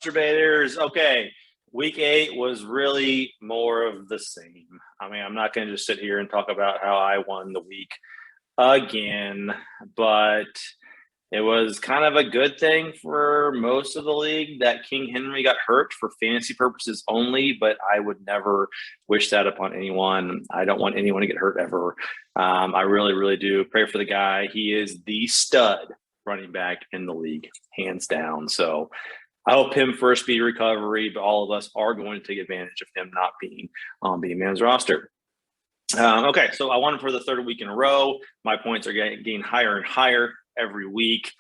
Rosterbaiters. Okay, week 8 was really more of the same. I mean, I'm not going to just sit here and talk about how I won the week again, but it was kind of a good thing for most of the league that King Henry got hurt for fantasy purposes only, but I would never wish that upon anyone. I don't want anyone to get hurt ever. I really, really do. Pray for the guy. He is the stud running back in the league, hands down. So I hope him for a speedy recovery, but all of us are going to take advantage of him not being on B-Man's roster. Okay, so I won him for the third week in a row. My points are getting higher and higher every week.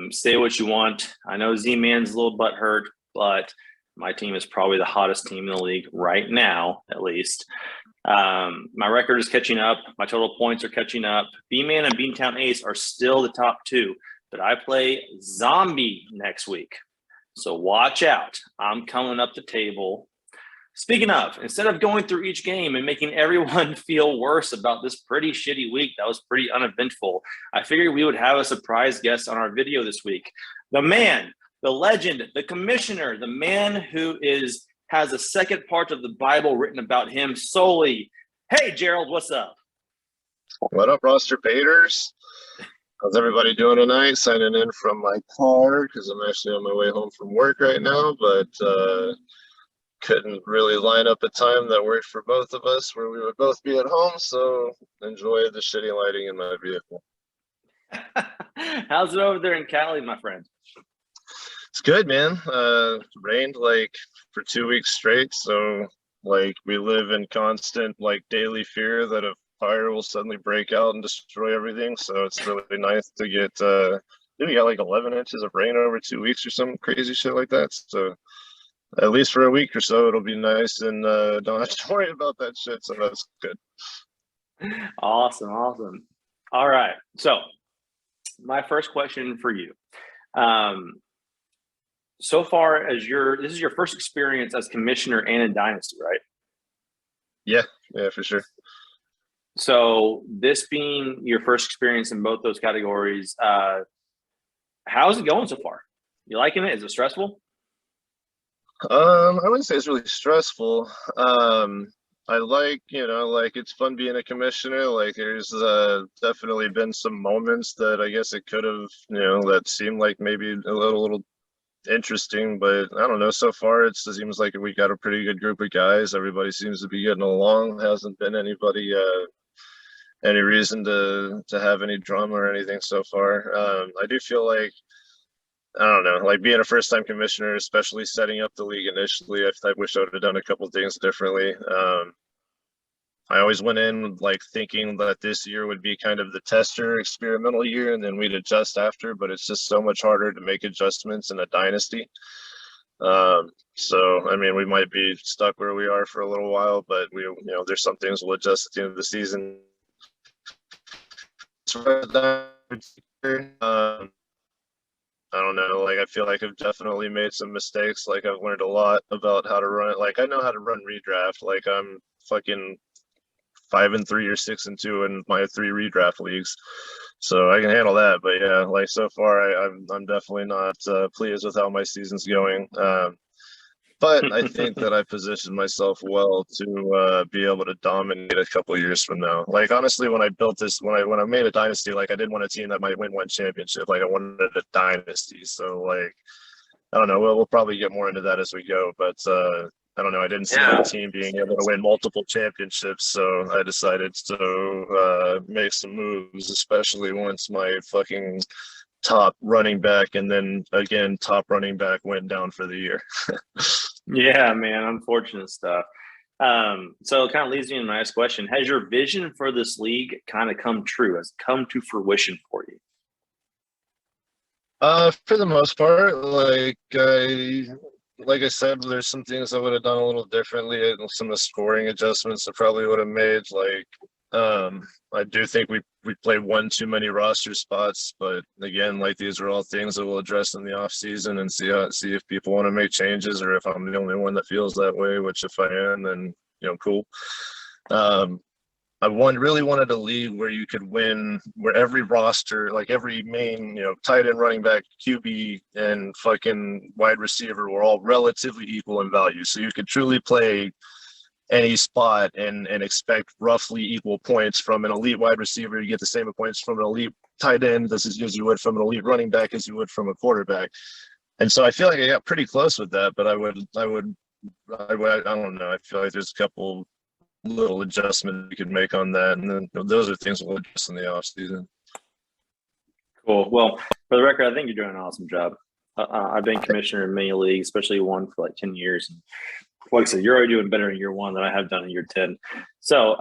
Say what you want. I know Z-Man's a little butthurt, but my team is probably the hottest team in the league right now, at least. My record is catching up. My total points are catching up. B-Man and Beantown Ace are still the top 2, but I play Zombie next week. So watch out. I'm coming up the table. Speaking of, instead of going through each game and making everyone feel worse about this pretty shitty week that was pretty uneventful, I figured we would have a surprise guest on our video this week. The man, the legend, the commissioner, the man who has a second part of the Bible written about him solely. Hey, Gerald, what's up? What up, Rosterbaiters? How's everybody doing tonight? Signing in from my car because I'm actually on my way home from work right now, but couldn't really line up a time that worked for both of us where we would both be at home, so enjoy the shitty lighting in my vehicle. How's it over there in Cali, my friend? It's good, man. Rained like for 2 weeks straight, so like we live in constant like daily fear that a fire will suddenly break out and destroy everything. So it's really nice to get we got like 11 inches of rain over 2 weeks or some crazy shit like that. So at least for a week or so, it'll be nice and don't have to worry about that shit. So that's good. Awesome. All right. So my first question for you. So far as this is your first experience as commissioner and in Dynasty, right? Yeah, for sure. So this being your first experience in both those categories, how's it going so far? You liking it? Is it stressful? I wouldn't say it's really stressful. I like it's fun being a commissioner. Like there's definitely been some moments that I guess it could have, that seemed like maybe a little interesting, but I don't know. So far, it seems like we got a pretty good group of guys. Everybody seems to be getting along. Hasn't been anybody any reason to have any drama or anything so far. I do feel like, I don't know, like being a first-time commissioner, especially setting up the league initially, I wish I would have done a couple things differently. I always went in like thinking that this year would be kind of the tester experimental year, and then we'd adjust after. But it's just so much harder to make adjustments in a dynasty. So I mean, we might be stuck where we are for a little while, but there's some things we'll adjust at the end of the season. I don't know, like I feel like I've definitely made some mistakes. Like I've learned a lot about how to run. Like I know how to run redraft. Like I'm fucking 5-3 or 6-2 in my 3 redraft leagues, so I can handle that. But yeah, like so far I'm definitely not pleased with how my season's going. But I think that I positioned myself well to be able to dominate a couple years from now. Like honestly, when I built this, when I made a dynasty, like I didn't want a team that might win one championship. Like I wanted a dynasty. So like I don't know. We'll probably get more into that as we go. But I don't know. I didn't see my team being able to win multiple championships, so I decided to make some moves, especially once my fucking top running back and then again top running back went down for the year. Yeah, man, unfortunate stuff. So it kind of leads me to my next question. Has your vision for this league kind of come true? Has it come to fruition for you? For the most part, like I said, there's some things I would have done a little differently, and some of the scoring adjustments I probably would have made. Like, I do think we played one too many roster spots, but again, like these are all things that we'll address in the off season and see if people want to make changes or if I'm the only one that feels that way. Which if I am, then cool. really wanted a league where you could win, where every roster, like every main, tight end, running back, QB, and fucking wide receiver were all relatively equal in value. So you could truly play any spot and expect roughly equal points from an elite wide receiver. You get the same points from an elite tight end as you would from an elite running back as you would from a quarterback. And so I feel like I got pretty close with that, but I don't know. I feel like there's a couple little adjustments you could make on that, and then those are things we'll adjust in the off season. Cool. Well, for the record, I think you're doing an awesome job. I've been commissioner in many leagues, especially one for like 10 years. And like I said, you're already doing better in year 1 than I have done in year 10. So,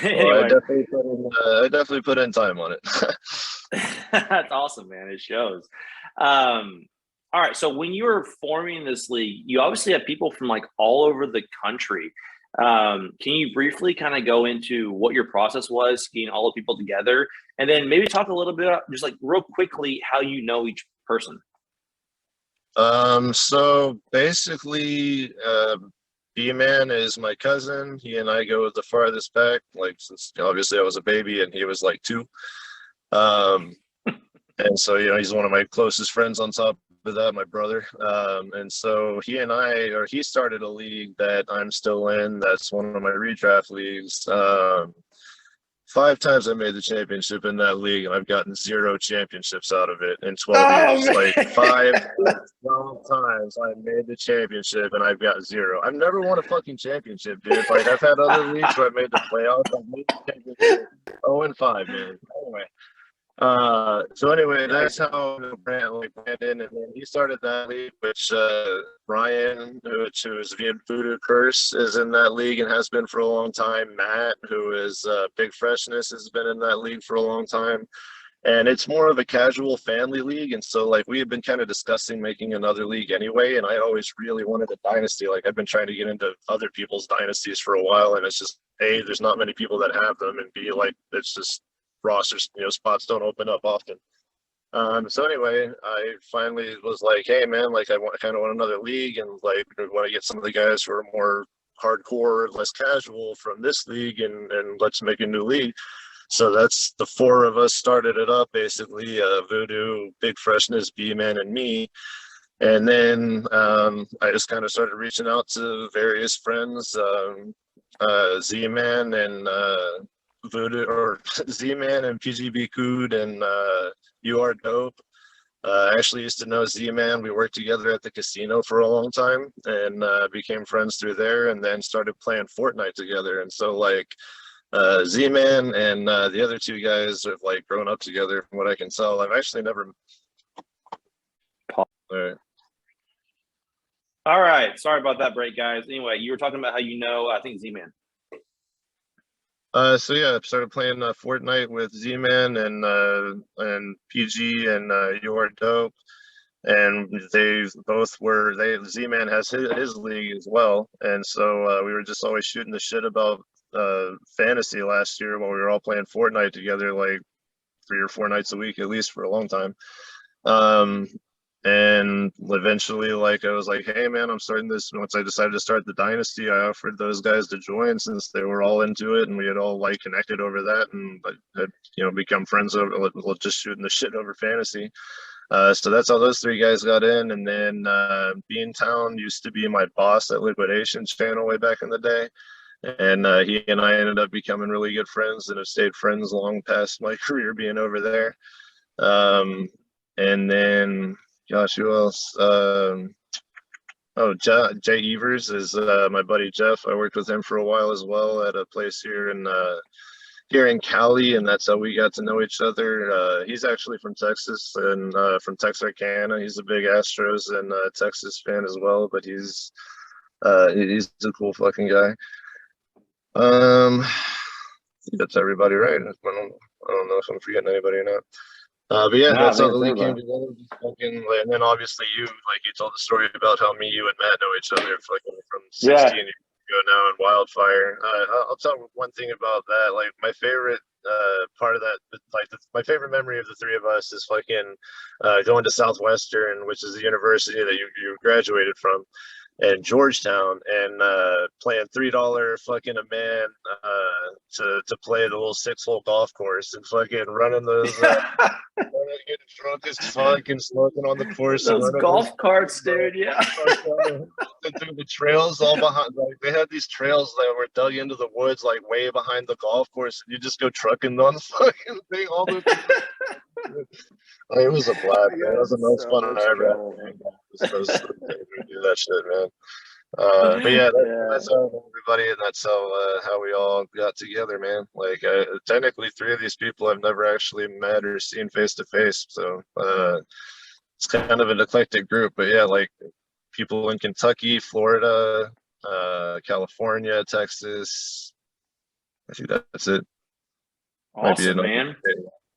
anyway. I definitely put in time on it. That's awesome, man. It shows. All right. So when you were forming this league, you obviously have people from like all over the country. Can you briefly kind of go into what your process was, getting all the people together, and then maybe talk a little bit about just like real quickly how you know each person? So basically, B-Man is my cousin. He and I go the farthest back, like since obviously I was a baby and he was like 2. And so, he's one of my closest friends on top of that, my brother. And so he started a league that I'm still in. That's one of my redraft leagues. 5 times I made the championship in that league, and I've gotten 0 championships out of it in 12 years. Man. Like 5 times I made the championship, and I've got 0. I've never won a fucking championship, dude. Like I've had other leagues where I made the playoffs. I've made the championship 0-5, man. Anyway, that's how Brandon, and then he started that league, which Brian, who is Voodoo Curse, is in that league and has been for a long time. Matt, who is Big Freshness, has been in that league for a long time. And it's more of a casual family league. And so we had been kind of discussing making another league anyway. And I always really wanted a dynasty. Like I've been trying to get into other people's dynasties for a while. And it's just, A, there's not many people that have them. And B, it's just rosters, spots don't open up often. So anyway, I finally was like, hey man, I kind of want another league, and I want to get some of the guys who are more hardcore, less casual from this league, and let's make a new league. So that's the 4 of us started it up, basically, Voodoo, Big Freshness, B-Man, and me. And then I just kind of started reaching out to various friends, Z-Man and Voodoo, or Z-Man and PGB Cood, and You Are Dope. I actually used to know Z-Man. We worked together at the casino for a long time, and became friends through there, and then started playing Fortnite together. And so Z-Man and the other 2 guys have grown up together, from what I can tell. I've actually never. All right. Sorry about that break, guys. Anyway, you were talking about how I think Z-Man. So yeah, I started playing Fortnite with Z-Man and PG and Your Dope, and they both were. Z-Man has his league as well, and so we were just always shooting the shit about fantasy last year while we were all playing Fortnite together, 3 or 4 nights a week at least for a long time. And eventually, I was like, hey man, I'm starting this. Once I decided to start the dynasty, I offered those guys to join, since they were all into it, and we had all connected over that, and had become friends over just shooting the shit over fantasy. So that's how those 3 guys got in. And then Beantown used to be my boss at Liquidation Channel way back in the day, and he and I ended up becoming really good friends, and have stayed friends long past my career being over there. And then, gosh, who else? Jay Evers is my buddy Jeff. I worked with him for a while as well at a place here in Cali, and that's how we got to know each other. He's actually from Texas, and from Texarkana. He's a big Astros and Texas fan as well, but he's a cool fucking guy. I think that's everybody, right? I don't know if I'm forgetting anybody or not. But yeah, that's how the league came together. And then obviously you told the story about how you and Matt know each other from 16 years ago now in Wildfire. I'll tell one thing about that. My favorite part of that, my favorite memory of the 3 of us is going to Southwestern, which is the university that you graduated from. in Georgetown and playing $3 fucking a man to play the little 6-hole golf course and fucking running those getting drunk as fuck and smoking on the course and Those running golf carts, dude. Yeah. through the trails all behind. Like they had these trails that were dug into the woods, like way behind the golf course, and you just go trucking on the fucking thing all the time. Like, it was a blast, man. It was the most fun I ever had. Those do that shit, man. But yeah, that's how everybody, and that's how we all got together, man. Like technically, 3 of these people I've never actually met or seen face to face, so it's kind of an eclectic group. But yeah, like people in Kentucky, Florida, California, Texas. I think that's it. Awesome, man.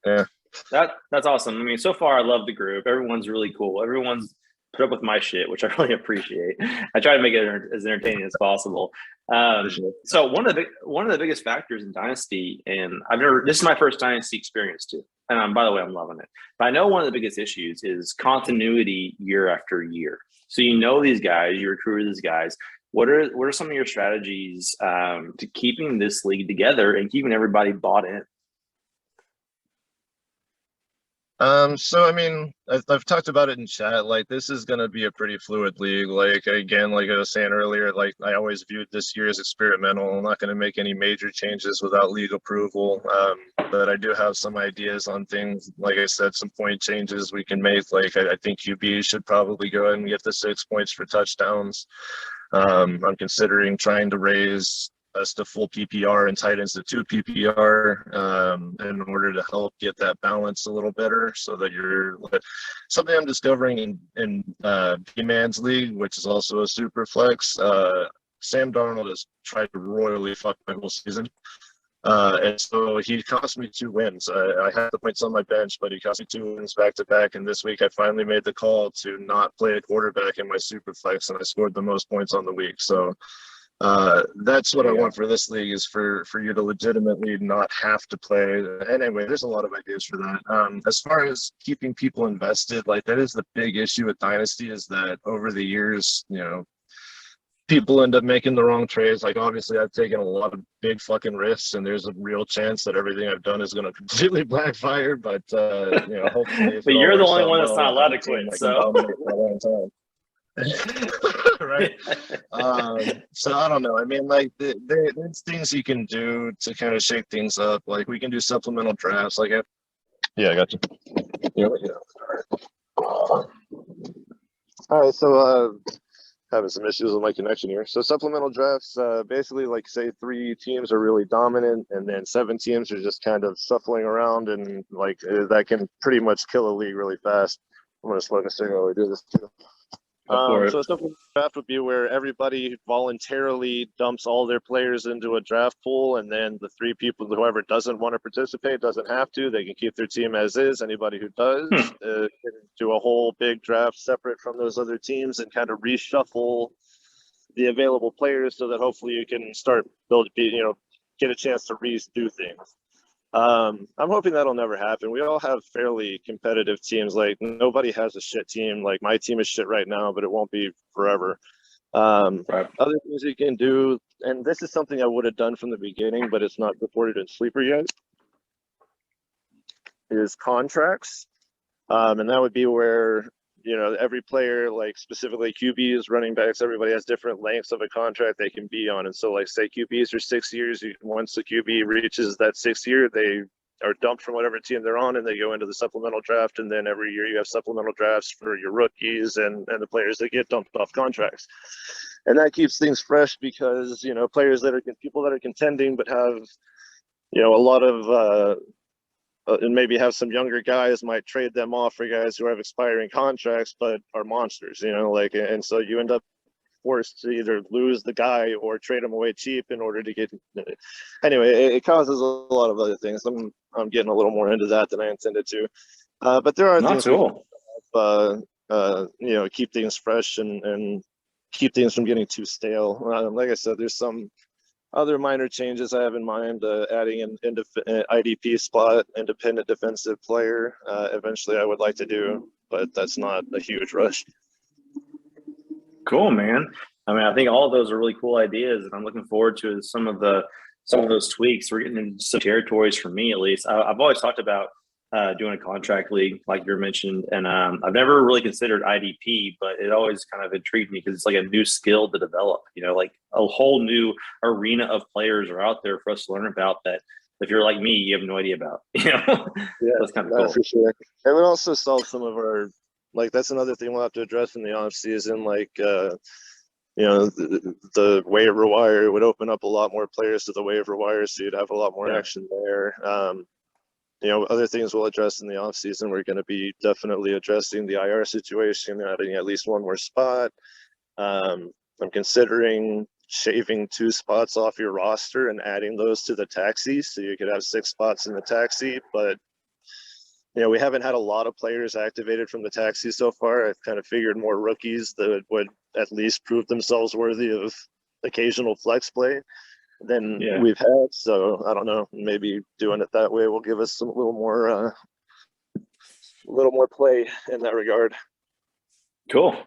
Yeah. That's awesome. I mean, so far I love the group. Everyone's really cool. Everyone's put up with my shit, which I really appreciate. I try to make it as entertaining as possible. So one of the biggest factors in Dynasty, and this is my first Dynasty experience too. And by the way, I'm loving it. But I know one of the biggest issues is continuity year after year. So you know these guys, you recruit these guys. What are some of your strategies to keeping this league together and keeping everybody bought in? So I mean, I've talked about it in chat. Like, this is going to be a pretty fluid league. Like, again, like I was saying earlier, like I always viewed this year as experimental. I'm not going to make any major changes without league approval. But I do have some ideas on things. Like I said, some point changes we can make. Like, I think QB should probably go ahead and get the 6 points for touchdowns. I'm considering trying to raise us to full PPR and tight ends to 2 PPR in order to help get that balance a little better, so that you're something I'm discovering in B-Man's league, which is also a super flex. Sam Darnold has tried to royally fuck my whole season. And so he cost me 2 wins. I had the points on my bench, but he cost me 2 wins back to back. And this week I finally made the call to not play a quarterback in my super flex, and I scored the most points on the week. So that's what I want for this league, is for you to legitimately not have to play. Anyway, there's a lot of ideas for that. As far as keeping people invested, like, that is the big issue with Dynasty, is that over the years, people end up making the wrong trades. Like, obviously I've taken a lot of big fucking risks, and there's a real chance that everything I've done is going to completely backfire, but hopefully. But you're the only one that's not allowed to quit, so. Right. So I don't know. I mean, like, there's things you can do to kind of shake things up. Like, we can do supplemental drafts. Like, yeah, I got you. Yeah. All right. So having some issues with my connection here. So supplemental drafts, basically, like, say 3 teams are really dominant, and then 7 teams are just kind of shuffling around, and like that can pretty much kill a league really fast. I'm gonna slow the signal while we do this too. So a draft would be where everybody voluntarily dumps all their players into a draft pool, and then the 3 people, whoever doesn't want to participate, doesn't have to. They can keep their team as is. Anybody who does can do a whole big draft separate from those other teams and kind of reshuffle the available players, so that hopefully you can start get a chance to redo things. I'm hoping that'll never happen. We all have fairly competitive teams. Like, nobody has a shit team. Like, my team is shit right now, but it won't be forever. Right. Other things you can do, and this is something I would have done from the beginning, but it's not reported in Sleeper yet, is contracts. And that would be where, every player, like specifically QBs, running backs, everybody has different lengths of a contract they can be on. And so, like, say QBs are 6 years. Once the QB reaches that 6th year, they are dumped from whatever team they're on, and they go into the supplemental draft. And then every year you have supplemental drafts for your rookies and the players that get dumped off contracts. And that keeps things fresh, because, people that are contending but have, a lot of, and maybe have some younger guys, might trade them off for guys who have expiring contracts but are monsters, and so you end up forced to either lose the guy or trade him away cheap in order to get. Anyway, it causes a lot of other things. I'm getting a little more into that than I intended to, but there are things cool. Keep things fresh and keep things from getting too stale. Like I said, there's some other minor changes I have in mind, adding an IDP spot, independent defensive player. Eventually I would like to do, but that's not a huge rush. Cool, man. I mean, I think all of those are really cool ideas, and I'm looking forward to some of those tweaks. We're getting into some territories for me, at least. I've always talked about doing a contract league, like you mentioned, and I've never really considered IDP, but it always kind of intrigued me because it's like a new skill to develop. You know, like a whole new arena of players are out there for us to learn about that. If you're like me, you have no idea about. You know, Yeah, that's kind of no, cool. for sure. It would also solve some of our, like, that's another thing we'll have to address in the off season. Like, the waiver wire would open up a lot more players to the waiver wire, so you'd have a lot more Yeah. action there. Other things we'll address in the off season, we're going to be definitely addressing the IR situation, adding at least one more spot. I'm considering shaving 2 spots off your roster and adding those to the taxi, so you could have 6 spots in the taxi. But we haven't had a lot of players activated from the taxi so far. I've kind of figured more rookies that would at least prove themselves worthy of occasional flex play than Yeah. we've had. So I don't know, maybe doing it that way will give us a little more play in that regard. Cool.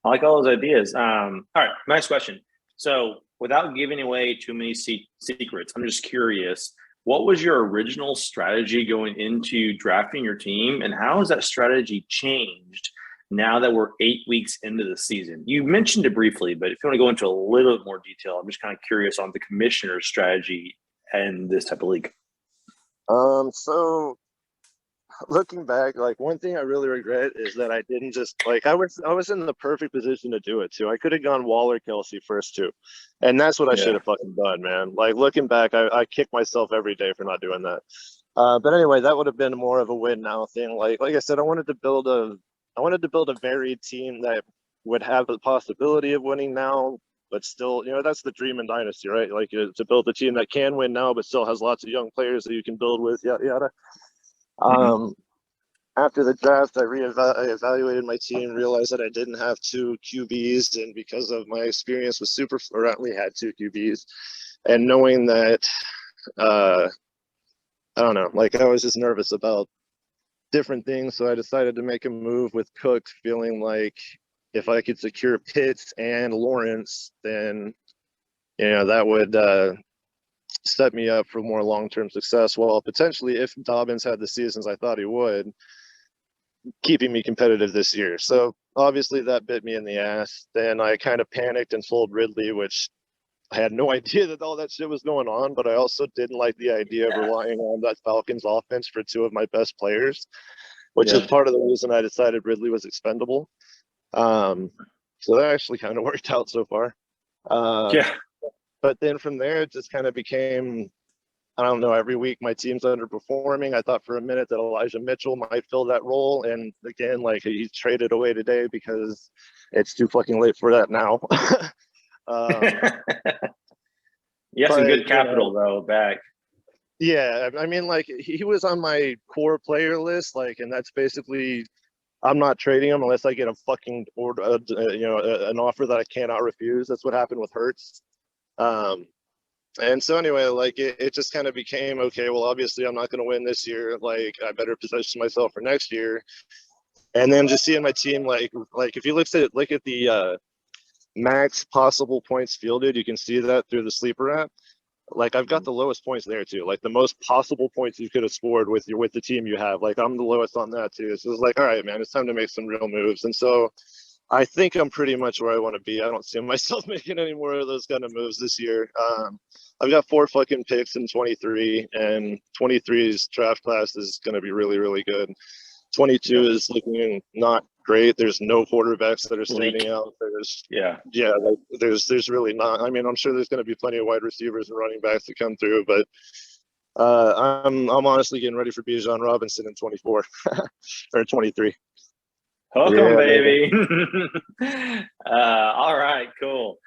I like all those ideas. All right, next question. So, without giving away too many secrets, I'm just curious, what was your original strategy going into drafting your team, and how has that strategy changed now that we're 8 weeks into the season? You mentioned it briefly, but if you want to go into a little bit more detail, I'm just kind of curious on the commissioner's strategy and this type of league. So looking back, like, one thing I really regret is that I didn't just, like, I was in the perfect position to do it too. I could have gone Waller, Kelsey first too, and that's what I should have fucking done, man. Like, looking back, I kick myself every day for not doing that. But anyway, that would have been more of a win now thing. Like I said, I wanted to build a varied team that would have the possibility of winning now, but still, that's the dream in Dynasty, right? Like, to build a team that can win now, but still has lots of young players that you can build with, yada yada. After the draft, I evaluated my team, realized that I didn't have 2 QBs, and because of my experience with I only had 2 QBs, and knowing that, I don't know, like, I was just nervous about different things, so I decided to make a move with Cook, feeling like if I could secure Pitts and Lawrence, then that would set me up for more long-term success, while potentially, if Dobbins had the seasons I thought he would, keeping me competitive this year. So obviously that bit me in the ass. Then I kind of panicked and sold Ridley, which I had no idea that all that shit was going on, but I also didn't like the idea of relying on that Falcons offense for 2 of my best players, which is part of the reason I decided Ridley was expendable. So that actually kind of worked out so far. But then from there, it just kind of became, I don't know, every week my team's underperforming. I thought for a minute that Elijah Mitchell might fill that role. And again, like, he's traded away today because it's too fucking late for that now. You have some good capital, though, back. Yeah, I mean, like, he was on my core player list, like, and that's basically, I'm not trading him unless I get a fucking order, an offer that I cannot refuse. That's what happened with Hurts. And so anyway, like, it just kind of became, okay, well, obviously I'm not going to win this year. Like, I better position myself for next year. And then just seeing my team, like if you look at the max possible points fielded, you can see that through the sleeper app. Like, I've got the lowest points there too. Like, the most possible points you could have scored with the team you have. Like, I'm the lowest on that too. So it's like, all right, man, it's time to make some real moves. And so I think I'm pretty much where I want to be. I don't see myself making any more of those kind of moves this year. I've got 4 fucking picks in 23, and 23's draft class is going to be really, really good. 22 is looking not great. There's no quarterbacks that are standing out. There's really not. I mean, I'm sure there's going to be plenty of wide receivers and running backs that come through, but I'm honestly getting ready for Bijan Robinson in 24 or 23. Hook 'em, baby. All right, cool.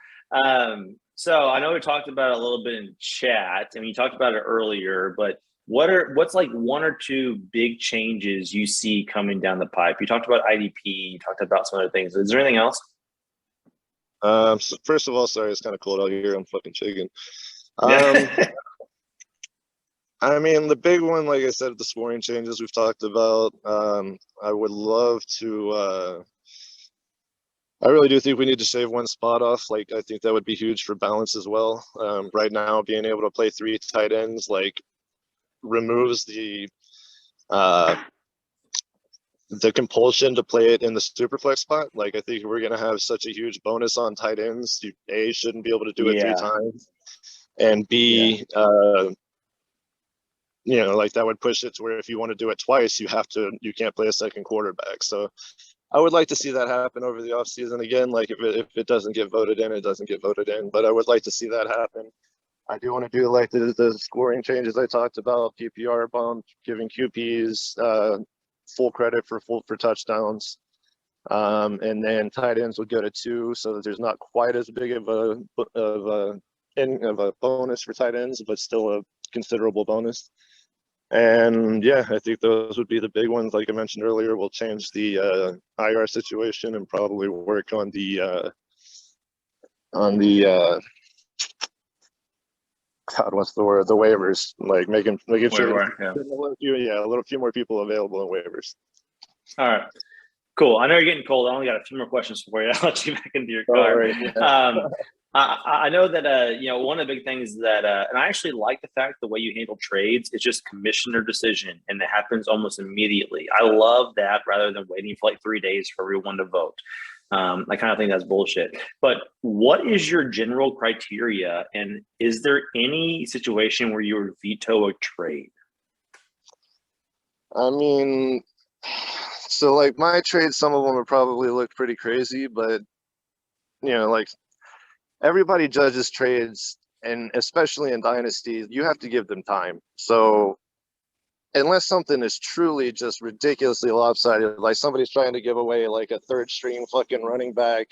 So I know we talked about it a little bit in chat, and you talked about it earlier, but what's like 1 or 2 big changes you see coming down the pipe? You talked about IDP, you talked about some other things. Is there anything else? So first of all, sorry, it's kind of cold out here. I'm fucking shaking. I mean, the big one, like I said, the scoring changes we've talked about. I would love to I really do think we need to shave one spot off. Like, I think that would be huge for balance as well. Right now, being able to play 3 tight ends like removes uh, the compulsion to play it in the super flex spot. Like, I think we're gonna have such a huge bonus on tight ends. You A, shouldn't be able to do it 3 Yeah, times, and yeah, B, like that would push it to where if you want to do it twice, you can't play a second quarterback. So I would like to see that happen over the offseason again. Like, if it doesn't get voted in, it doesn't get voted in. But I would like to see that happen. I do want to do like the scoring changes I talked about, PPR bump, giving QPs full credit for touchdowns. And then tight ends would go to 2, so that there's not quite as big of a bonus for tight ends, but still a considerable bonus. And yeah, I think those would be the big ones. Like I mentioned earlier, we'll change the IR situation and probably work on the God, what's the word? The waivers, like making sure where, yeah. a little few more people available in waivers. All right. Cool. I know you're getting cold. I only got a few more questions for you. I'll let you back into your car. Right, yeah. I know that one of the big things that and I actually like the fact the way you handle trades is just commissioner decision, and it happens almost immediately. I love that rather than waiting for like 3 days for everyone to vote. I kind of think that's bullshit. But what is your general criteria, and is there any situation where you would veto a trade? I mean, so like my trades, some of them would probably look pretty crazy, but like everybody judges trades, and especially in dynasties, you have to give them time. So unless something is truly just ridiculously lopsided, like somebody's trying to give away like a third string fucking running back,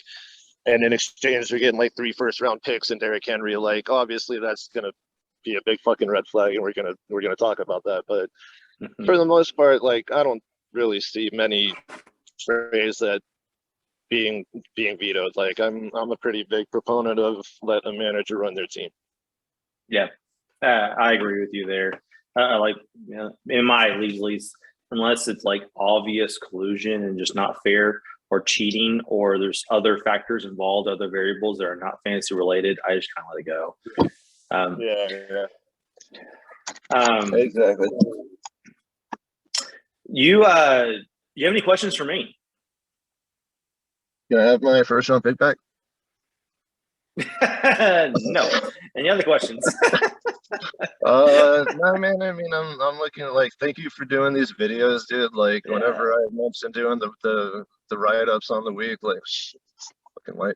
and in exchange they're getting like 3 first-round picks and Derrick Henry, like obviously that's gonna be a big fucking red flag, and we're gonna talk about that. But for the most part, like I don't really see many trades that being vetoed. Like I'm a pretty big proponent of let a manager run their team. Yeah, I agree with you there. Like in my league, at least, unless it's like obvious collusion and just not fair or cheating, or there's other factors involved, other variables that are not fantasy related, I just kind of let it go. Exactly. You have any questions for me? Can I have my first round pick back? No. Any other questions? No, man. I mean, I'm looking at like, thank you for doing these videos, dude. Like, whenever I mentioned doing the write ups on the week, like, fucking light.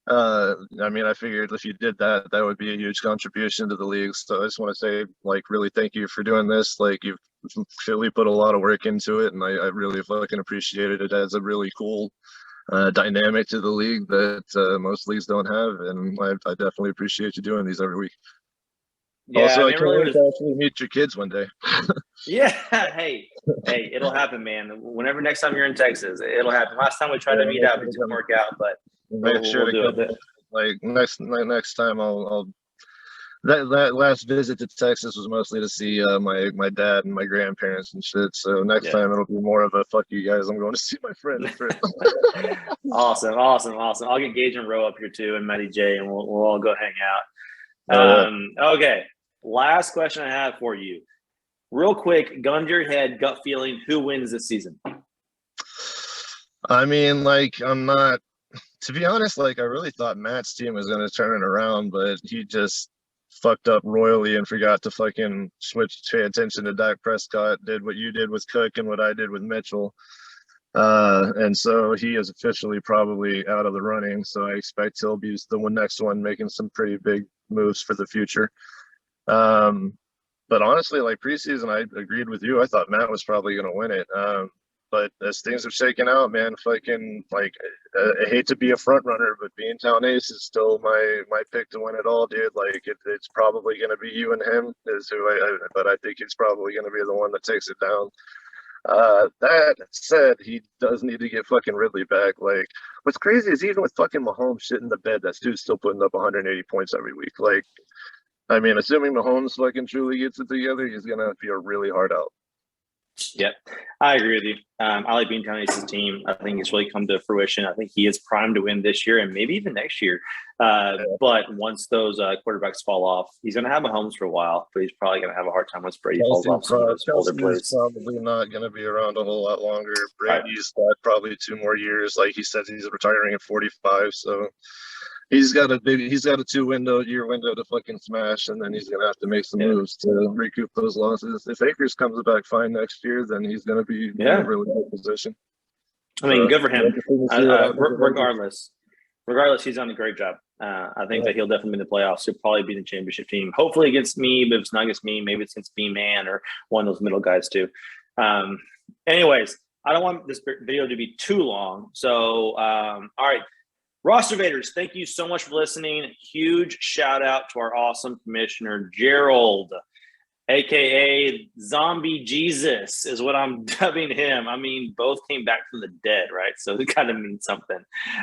I mean, I figured if you did that, that would be a huge contribution to the league. So I just want to say, like, really thank you for doing this. Like, you've really put a lot of work into it, and I really fucking appreciate it. It adds a really cool dynamic to the league that most leagues don't have, and I definitely appreciate you doing these every week. Yeah, also, I can't really wait to actually meet your kids one day. Yeah, hey, it'll happen, man. Whenever next time you're in Texas, it'll happen. Last time we tried to meet up, it didn't work out, but make sure we'll do it. Like next time, I'll that last visit to Texas was mostly to see my dad and my grandparents and shit. So next time it'll be more of a fuck you guys. I'm going to see my friend. Awesome. I'll get Gage and Roe up here too, and Matty J, and we'll all go hang out. Okay. Last question I have for you, real quick. Gun to your head, gut feeling. Who wins this season? I mean, like I'm not. To be honest, like I really thought Matt's team was going to turn it around, but he just fucked up royally and forgot to fucking pay attention to Dak Prescott, did what you did with Cook and what I did with Mitchell. And so he is officially probably out of the running. So I expect he'll be the next one making some pretty big moves for the future. But honestly, like preseason, I agreed with you. I thought Matt was probably going to win it. But as things have shaken out, man, fucking like I hate to be a front runner, but Beantown Ace is still my pick to win it all, dude. Like it's probably going to be you and him but I think he's probably going to be the one that takes it down. That said, he does need to get fucking Ridley back. Like what's crazy is even with fucking Mahomes shit in the bed, that dude's still putting up 180 points every week. Like, I mean, assuming Mahomes fucking truly gets it together, he's gonna be a really hard out. Yep, I agree with you. I like Beantown Ace's team. I think it's really come to fruition. I think he is primed to win this year and maybe even next year. But once those quarterbacks fall off, he's going to have Mahomes for a while, but he's probably going to have a hard time once Brady falls off some of those older Kelsey's plays. probably not going to be around a whole lot longer. Brady's got probably 2 more years. Like he says, he's retiring at 45, so he's got a 2-year window to fucking smash, and then he's gonna have to make some moves to recoup those losses. If Akers comes back fine next year, then he's gonna be in a really good position. I mean, good for him. Regardless, he's done a great job. I think that he'll definitely be in the playoffs. He'll probably be in the championship team. Hopefully against me, but if it's not against me, maybe it's against B-Man or one of those middle guys too. Anyways, I don't want this video to be too long. So, all right. Rosterbaiters, thank you so much for listening. Huge shout out to our awesome commissioner, Gerald, aka ZombieGsus is what I'm dubbing him. I mean, both came back from the dead, right? So it kind of means something.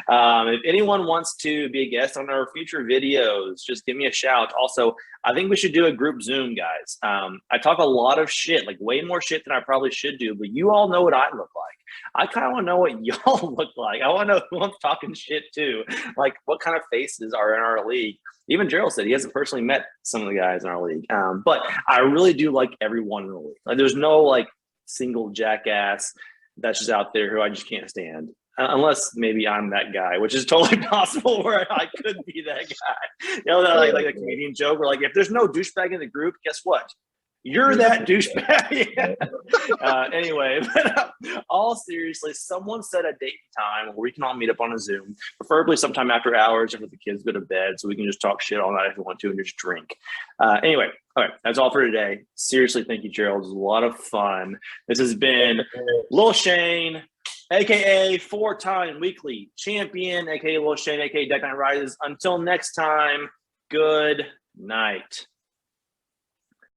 If anyone wants to be a guest on our future videos, just give me a shout. Also, I think we should do a group Zoom, guys. I talk a lot of shit, like way more shit than I probably should do, but you all know what I look like. I kind of want to know what y'all look like. I want to know who I'm talking shit to, like what kind of faces are in our league. Even Gerald said he hasn't personally met some of the guys in our league, but I really do like everyone in the league. Like, there's no like single jackass that's just out there who I just can't stand. Unless maybe I'm that guy, which is totally possible where I could be that guy. You know, that, like a comedian joke where like, if there's no douchebag in the group, guess what? You're that douchebag. Anyway, but all seriously, someone set a date and time where we can all meet up on a Zoom, preferably sometime after hours after the kids go to bed, so we can just talk shit all night if we want to and just drink. Anyway, all right, that's all for today. Seriously, thank you, Gerald. It was a lot of fun. This has been Lil'Shane, aka 4-time weekly champion, aka Lil'Shane, aka Deck Night Rises. Until next time, good night.